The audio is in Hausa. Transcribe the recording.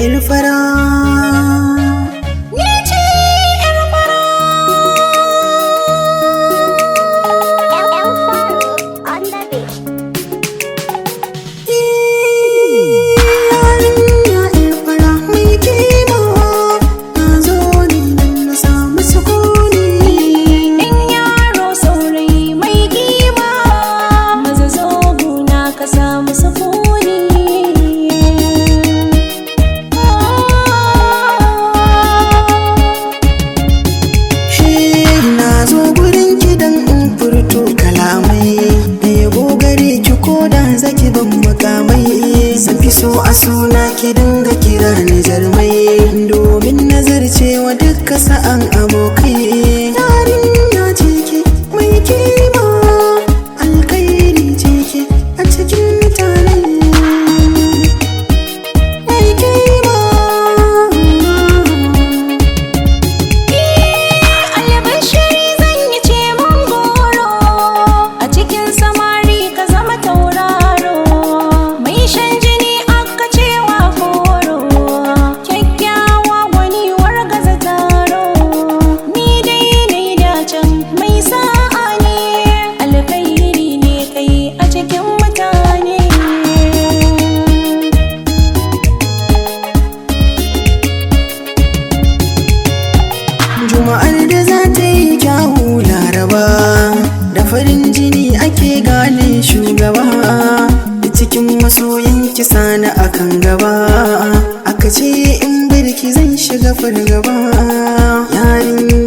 'yar fara. Ni ce 'yar fara. On the beach. Yarinya 'yar fara mai kima, na zo ne don na samu sukuni. Ɗan yaro saurayi mai kima, maza zo guna ka samu sukuni. Na zo gurin kidan in furto kalamai da yabo gare ki ko da zaki ban makamai. Zafi so a suna ki dinga kira ni jarmai, domin nazarcewa dukka sa'an abokai. Yarinya ce ki mai kima, alkairi ce ki a cikin mutane mai kima. Albashiri zan yi ce mun goro, a cikin samari ka zama tauraro. Mai shan jini aka cewa horo, kyakkyawa gwani wargaza taro. Ni dai nai dacen mai sa'a ne, alkhairi ne kai a cikin mutane. Juma'ar da za ta yi kyawu Laraba, da farin jini ake gane shugaba. Da cikin masoyan kisa na akan gaba, aka ce in birki zan shiga fargaba. Yarin